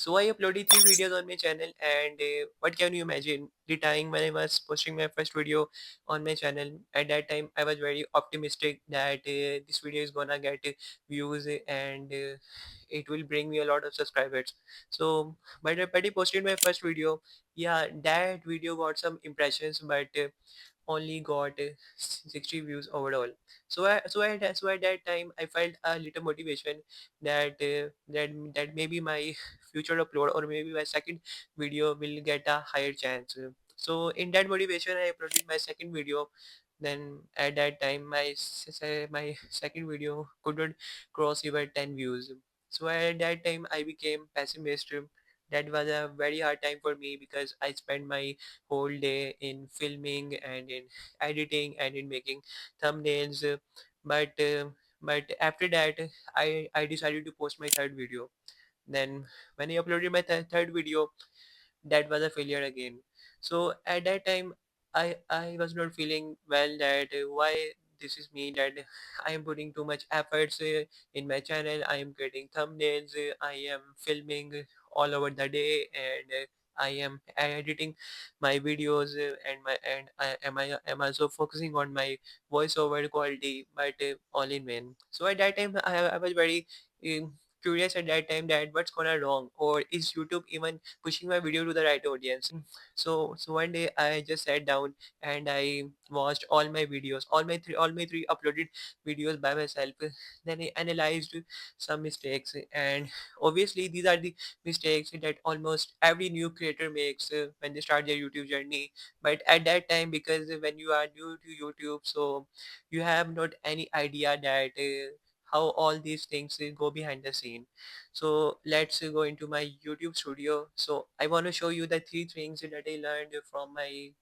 So I uploaded three videos on my channel, and what can you imagine? The time when I was posting my first video on my channel, at that time I was very optimistic that this video is gonna get views and it will bring me a lot of subscribers. So, but I posted my first video. Yeah, that video got some impressions, but only got 60 views overall. So at that time I felt a little motivation that that maybe my future upload or maybe my second video will get a higher chance. So in that motivation I uploaded my second video. Then at that time my second video couldn't cross even 10 views. So at that time I became pessimist. That was a very hard time for me because I spent my whole day in filming and in editing and in making thumbnails. But but after that, I decided to post my third video. Then when I uploaded my third video, that was a failure again. So at that time I was not feeling well that why this is me, that I am putting too much efforts in my channel. I am creating thumbnails, I am filming all over the day, and I am editing my videos, and I am also focusing on my voiceover quality, but all in vain. So at that time I was very curious at that time that what's gonna wrong, or is YouTube even pushing my video to the right audience. So one day I just sat down and I watched all my three uploaded videos by myself. Then I analyzed some mistakes, and obviously these are the mistakes that almost every new creator makes when they start their YouTube journey. But at that time, because when you are new to YouTube, so you have not any idea that how all these things go behind the scene. So let's go into my YouTube studio. So I want to show you the three things that I learned from my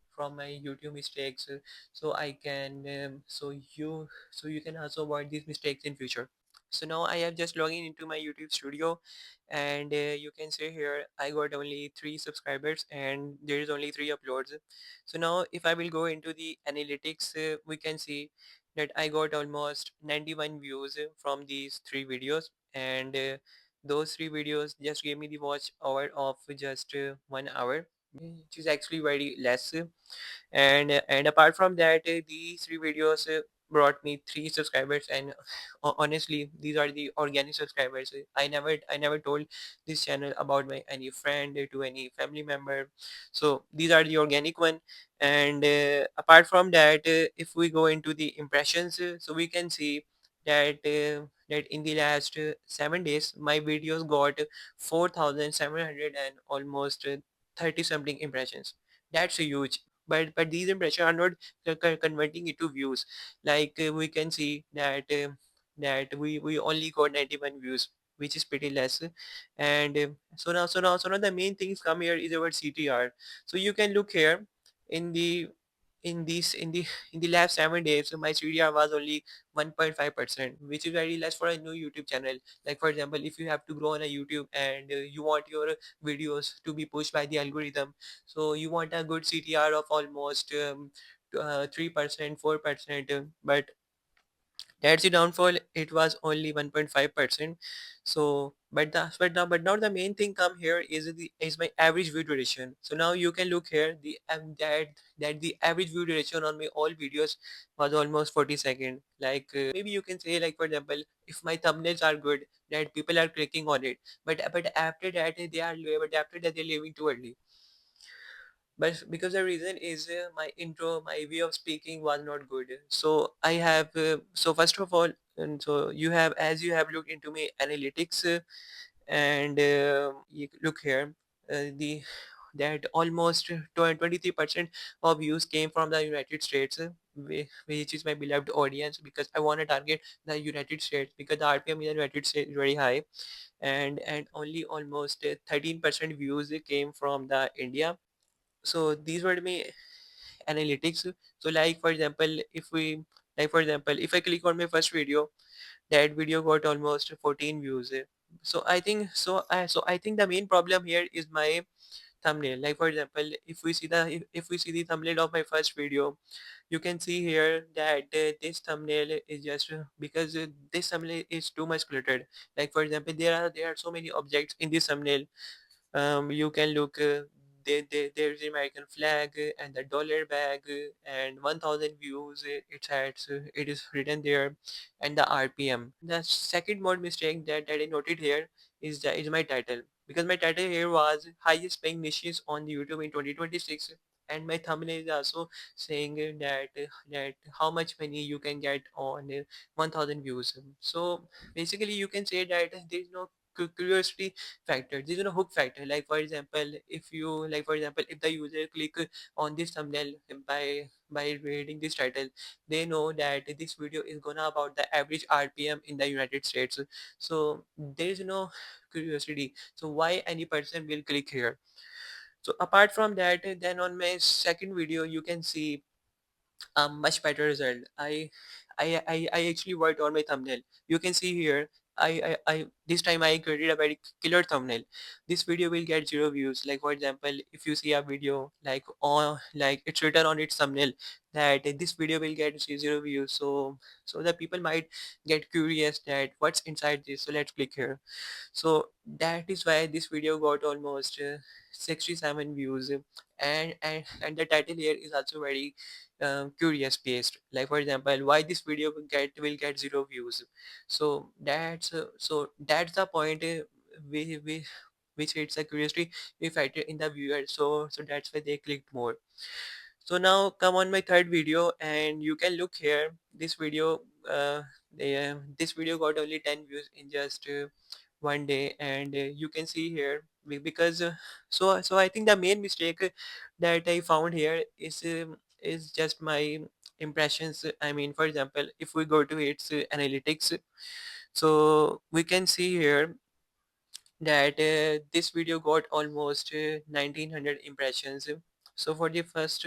YouTube mistakes, so I can so you can also avoid these mistakes in future. So now I have just logged into my YouTube studio, and you can see here I got only 3 subscribers and there is only 3 uploads. So now if I will go into the analytics, we can see that I got almost 91 views from these 3 videos, and those 3 videos just gave me the watch hour of just 1 hour, which is actually very less. And apart from that, these 3 videos brought me 3 subscribers, and honestly these are the organic subscribers. I never told this channel about my any friend to any family member, so these are the organic one. And apart from that, if we go into the impressions, so we can see that in the last 7 days my videos got 4,700 and almost 30 something impressions. That's a huge. But these impressions are not converting into views. Like we can see that we only got 91 views, which is pretty less. And so now the main things come here is our CTR. So you can look here in the in these in the last 7 days, so my CTR was only 1.5%, which is very less for a new YouTube channel. Like for example, if you have to grow on a YouTube and you want your videos to be pushed by the algorithm, so you want a good CTR of almost 3%, 4%, but that's the downfall. It was only 1.5%. So, but now the main thing come here is my average view duration. So now you can look here that the average view duration on my all videos was almost 40 seconds. Like maybe you can say, like for example, if my thumbnails are good, that people are clicking on it, but after that they're leaving too early. But because the reason is my intro, my way of speaking was not good. So I have so first of all, and so you have, as you have looked into my analytics, and you look here, the that almost 23% of views came from the United States, which is my beloved audience, because I want to target the United States because the RPM in the United States is very high. And only almost 13% views came from the India. So these were my analytics. So like for example, if I click on my first video, that video got almost 14 views. So I think the main problem here is my thumbnail. Like for example, if we see the thumbnail of my first video, you can see here that this thumbnail is just because this thumbnail is too much cluttered. Like for example, there are so many objects in this thumbnail. You can look. There's the American flag and the dollar bag and 1,000 views. It has it is written there, and the RPM. The second more mistake that I noted here is my title, because my title here was highest paying niches on YouTube in 2026, and my thumbnail is also saying that how much money you can get on 1,000 views. So basically, you can say that there is no curiosity factor. There is no hook factor. Like for example, if the user click on this thumbnail by reading this title, they know that this video is gonna about the average RPM in the United States. So there is no curiosity. So why any person will click here? So apart from that, then on my second video, you can see a much better result. I actually worked on my thumbnail. You can see here. I this time I created a very killer thumbnail. This video will get zero views. Like for example, if you see a video like it's written on its thumbnail that this video will get zero views. So the people might get curious that what's inside this. So let's click here. So that is why this video got almost 67 views, and the title here is also very curious based. Like for example, why this video will get zero views. So that's the point. We which hits a curiosity we factor in the viewer. So that's why they clicked more. So now come on my third video, and you can look here. Uh, this video got only 10 views in just one day, and you can see here because so I think the main mistake that I found here is just my impressions. I mean, for example, if we go to its analytics, so we can see here that this video got almost 1900 impressions. So for the first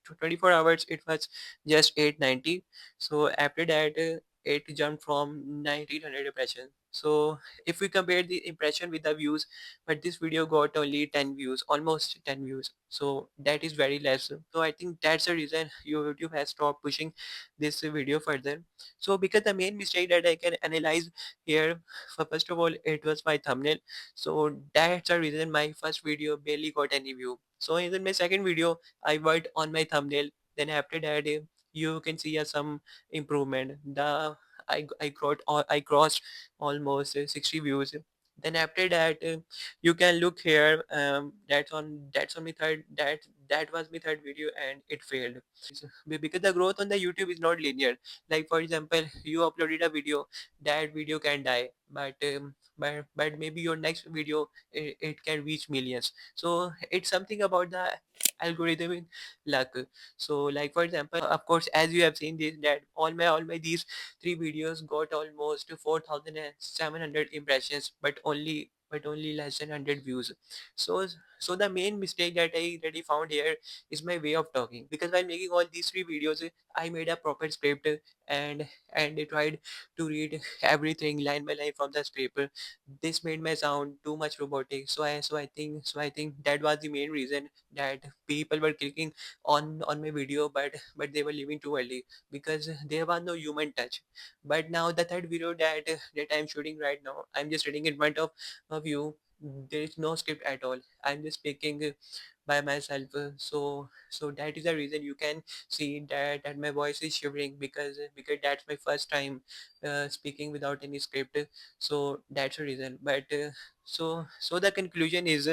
24 hours it was just 890. So after that it jumped from 1900 impressions. So if we compare the impression with the views, but this video got only 10 views, almost 10 views, so that is very less. So I think that's the reason YouTube has stopped pushing this video further. So because the main mistake that I can analyze here, first of all, it was my thumbnail. So that's the reason my first video barely got any view. So in my second video, I worked on my thumbnail. Then after that, you can see some improvement. I crossed almost 60 views. Then after that, you can look here. That's on my third that was my third video, and it failed. Because the growth on the YouTube is not linear. Like for example, you uploaded a video, that video can die, but maybe your next video, it can reach millions. So it's something about the algorithmic luck. So like for example, of course, as you have seen this, that all my these three videos got almost 4,700 impressions, but only less than 100 views. So the main mistake that I already found here is my way of talking, because while making all these three videos, I made a proper script, and I tried to read everything line by line from the script. This made my sound too much robotic. So I think that was the main reason that people were clicking on my video, but they were leaving too early, because there was no human touch. But now the third video that I'm shooting right now, I'm just sitting in front of you. There is no script at all. I'm just speaking by myself. So that is the reason you can see that my voice is shivering, because that's my first time speaking without any script. So that's the reason. But the conclusion is,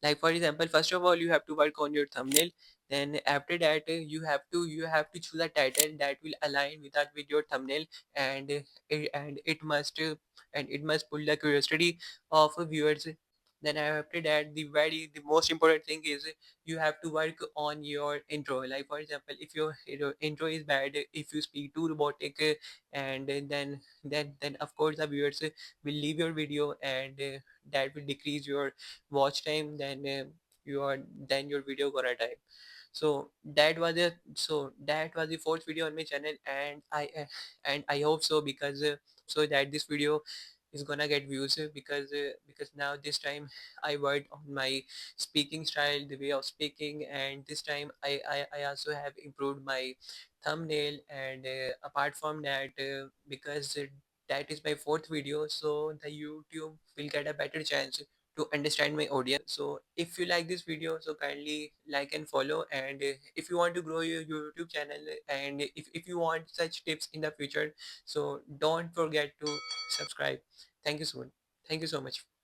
like for example, first of all, you have to work on your thumbnail. Then after that, you have to choose a title that will align with your thumbnail, and it must pull the curiosity of viewers. Then after that, the most important thing is, you have to work on your intro. Like for example, if your intro is bad, if you speak too robotic, and then of course the viewers will leave your video, and that will decrease your watch time. Then your video gonna die. So that was the fourth video on my channel, and I hope so, because so that this video is gonna get views, because now this time I worked on my speaking style, the way of speaking, and this time I also have improved my thumbnail. And apart from that, because that is my fourth video, so the YouTube will get a better chance to understand my audience. So if you like this video, so kindly like and follow. And if you want to grow your YouTube channel, and if you want such tips in the future, so don't forget to subscribe. Thank you so much. Thank you so much.